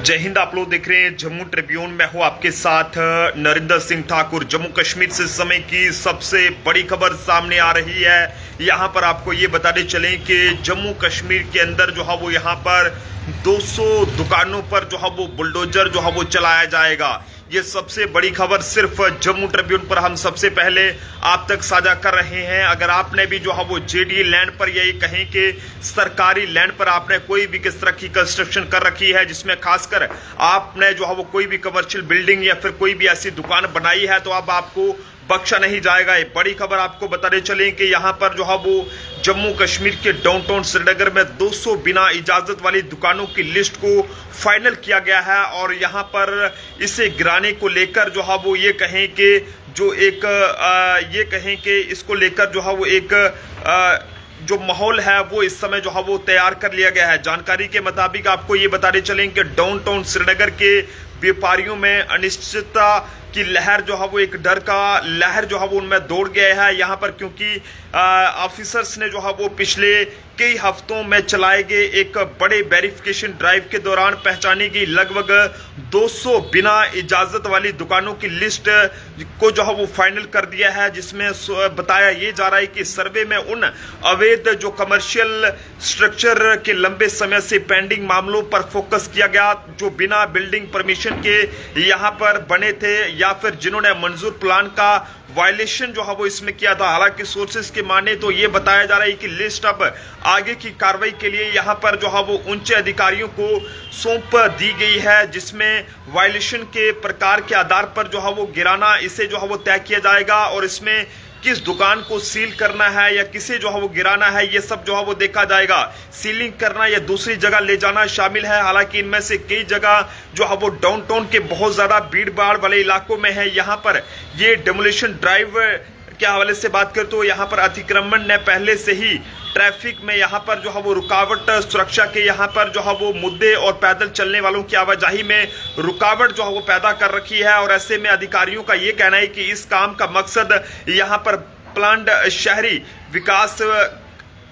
जय हिंद। आप लोग देख रहे हैं जम्मू ट्रिब्यून। मैं हूं आपके साथ नरेंद्र सिंह ठाकुर। जम्मू कश्मीर से समय की सबसे बड़ी खबर सामने आ रही है। यहां पर आपको ये बताते चलें कि जम्मू कश्मीर के अंदर जो है वो यहां पर 200 दुकानों पर जो है वो बुलडोजर जो है वो चलाया जाएगा। ये सबसे बड़ी खबर सिर्फ जम्मू ट्रिब्यून पर हम सबसे पहले आप तक साझा कर रहे हैं। अगर आपने भी जो है वो जेडी लैंड पर यही कहें कि सरकारी लैंड पर आपने कोई भी किस तरह की कंस्ट्रक्शन कर रखी है, जिसमें खासकर आपने जो है वो कोई भी कमर्शियल बिल्डिंग या फिर कोई भी ऐसी दुकान बनाई है, तो अब आपको बख्शा नहीं जाएगा। ये बड़ी खबर आपको बताते चलें कि यहां पर जो है वो जम्मू कश्मीर के डाउनटाउन श्रीनगर में 200 बिना इजाजत वाली दुकानों की लिस्ट को फाइनल किया गया है। और यहां पर इसे गिराने को लेकर जो है वो ये कहें कि इसको लेकर जो है वो एक जो माहौल है वो इस समय जो है वो तैयार कर लिया गया है। जानकारी के मुताबिक आपको ये बताते चलें कि डाउनटाउन श्रीनगर के व्यापारियों में अनिश्चितता की लहर जो है वो एक डर का लहर जो है वो उनमें दौड़ गया है यहाँ पर, क्योंकि ऑफिसर्स ने जो है वो पिछले कई हफ्तों में चलाए गए एक बड़े वेरिफिकेशन ड्राइव के दौरान पहचानी गई लगभग 200 बिना इजाजत वाली दुकानों की लिस्ट को जो है वो फाइनल कर दिया है, जिसमें बताया ये जा रहा है कि सर्वे में उन अवैध जो कमर्शियल स्ट्रक्चर के लंबे समय से पेंडिंग मामलों पर फोकस किया गया, जो बिना बिल्डिंग परमिशन के यहाँ पर बने थे या फिर जिन्होंने मंजूर प्लान का वायलेशन जो है वो इसमें किया था। हालांकि सोर्सेस के माने तो ये बताया जा रहा है कि लिस्ट अब आगे की कार्रवाई के लिए यहाँ पर जो है वो उच्च अधिकारियों को सौंप दी गई है, जिसमें वायलेशन के प्रकार के आधार पर जो है वो गिराना इसे जो है वो तय किया जाएगा और इसमें किस दुकान को सील करना है या किसे जो है वो गिराना है, ये सब जो है वो देखा जाएगा। सीलिंग करना या दूसरी जगह ले जाना शामिल है। हालांकि इनमें से कई जगह जो है वो डाउनटाउन के बहुत ज्यादा भीड़ भाड़ वाले इलाकों में है। यहाँ पर ये डेमोलिशन ड्राइव के हवाले से बात करें तो यहाँ पर अतिक्रमण ने पहले से ही ट्रैफिक में यहाँ पर जो है वो रुकावट, सुरक्षा के यहाँ पर जो है वो मुद्दे और पैदल चलने वालों की आवाजाही में रुकावट जो है वो पैदा कर रखी है। और ऐसे में अधिकारियों का ये कहना है कि इस काम का मकसद यहाँ पर प्लान्ड शहरी विकास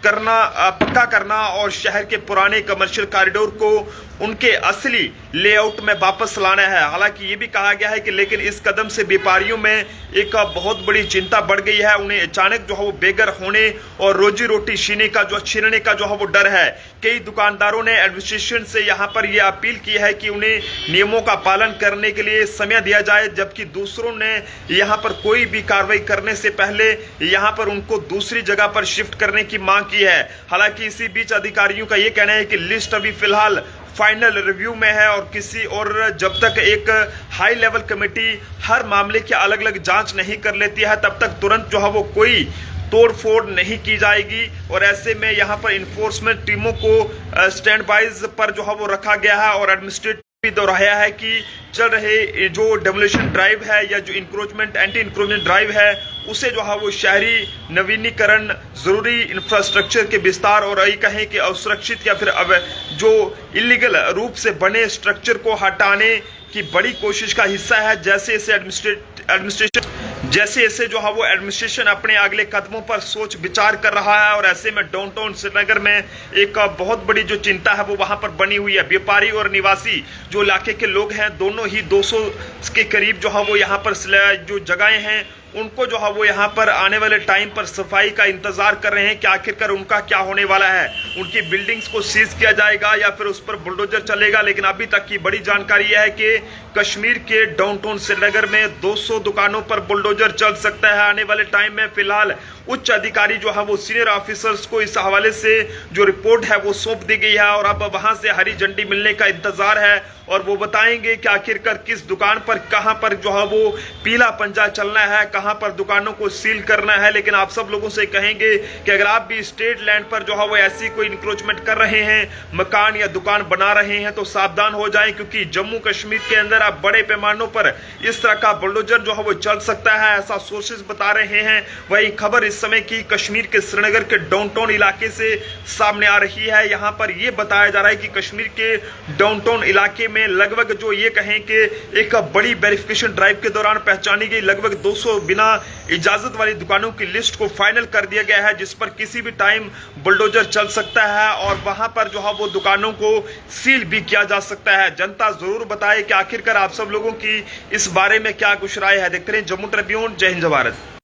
पक्का करना और शहर के पुराने कमर्शियल कॉरिडोर को उनके असली लेआउट में वापस लाना है। हालांकि ये भी कहा गया है कि लेकिन इस कदम से व्यापारियों में एक बहुत बड़ी चिंता बढ़ गई है। उन्हें अचानक जो है वो बेघर होने और रोजी रोटी छीनने का जो है वो डर है। कई दुकानदारों ने एडमिनिस्ट्रेशन से यहाँ पर यह अपील की है कि उन्हें नियमों का पालन करने के लिए समय दिया जाए, जबकि दूसरों ने यहाँ पर कोई भी कार्रवाई करने से पहले यहाँ पर उनको दूसरी जगह पर शिफ्ट करने की मांग की है। हालांकि इसी बीच अधिकारियों का यह कहना है कि लिस्ट अभी फिलहाल फाइनल रिव्यू में है और जब तक एक हाई लेवल कमेटी हर मामले की अलग अलग जांच नहीं कर लेती है, तब तक तुरंत जो है वो कोई तोड़ फोड़ नहीं की जाएगी। और ऐसे में यहाँ पर इन्फोर्समेंट टीमों को स्टैंड बाइज पर जो है वो रखा गया है और एडमिनिस्ट्रेटिव भी दोहराया है कि चल रहे जो डेमोलिशन ड्राइव है या जो एंटी इंक्रोचमेंट ड्राइव है उसे जो है वो शहरी नवीनीकरण, जरूरी इंफ्रास्ट्रक्चर के विस्तार और यही कहें कि असुरक्षित या फिर अब जो इलीगल रूप से बने स्ट्रक्चर को हटाने की बड़ी कोशिश का हिस्सा है। जैसे इसे जो है वो एडमिनिस्ट्रेशन अपने अगले कदमों पर सोच विचार कर रहा है। और ऐसे में डाउनटाउन श्रीनगर में एक बहुत बड़ी जो चिंता है वो वहां पर बनी हुई है। व्यापारी और निवासी जो इलाके के लोग हैं, दोनों ही 200 के करीब जो है वो यहाँ पर जो जगहें हैं उनको जो है वो यहाँ पर आने वाले टाइम पर सफाई का इंतजार कर रहे हैं कि आखिरकार उनका क्या होने वाला है। उनकी बिल्डिंग्स को सीज किया जाएगा या फिर उस पर बुलडोजर चलेगा। लेकिन अभी तक की बड़ी जानकारी यह है कि कश्मीर के डाउनटाउन श्रीनगर में 200 दुकानों पर बुलडोजर चल सकता है आने वाले टाइम में। फिलहाल उच्च अधिकारी जो है वो सीनियर ऑफिसर्स को इस हवाले से जो रिपोर्ट है वो सौंप दी गई है और अब वहां से हरी झंडी मिलने का इंतजार है और वो बताएंगे कि आखिरकार किस दुकान पर कहां पर जो है वो पीला पंजा चलना है, कहां पर दुकानों को सील करना है। लेकिन आप सब लोगों से कहेंगे कि अगर आप भी स्टेट लैंड पर जो है वो ऐसी कोई इंक्रोचमेंट कर रहे हैं, मकान या दुकान बना रहे हैं, तो सावधान हो जाएं, क्योंकि जम्मू कश्मीर के अंदर अब बड़े पैमानों पर इस तरह का बुलडोजर जो है वो चल सकता है, ऐसा सोर्सेज बता रहे हैं। वही खबर इस समय की कश्मीर के श्रीनगर के डाउनटाउन इलाके से सामने आ रही है। यहाँ पर यह बताया जा रहा है कि कश्मीर के डाउनटाउन इलाके में लगभग जो ये कहें कि एक बड़ी वेरिफिकेशन ड्राइव के दौरान पहचानी गई लगभग 200 बिना इजाजत वाली दुकानों की लिस्ट को फाइनल कर दिया गया है, जिस पर किसी भी टाइम बुलडोजर चल सकता है और वहां पर जो है वो दुकानों को सील भी किया जा सकता है। जनता जरूर बताए कि आखिरकार आप सब लोगों की इस बारे में क्या कुछ राय है। देखते रहिए जम्मू ट्रिब्यून। जय हिंद जय भारत।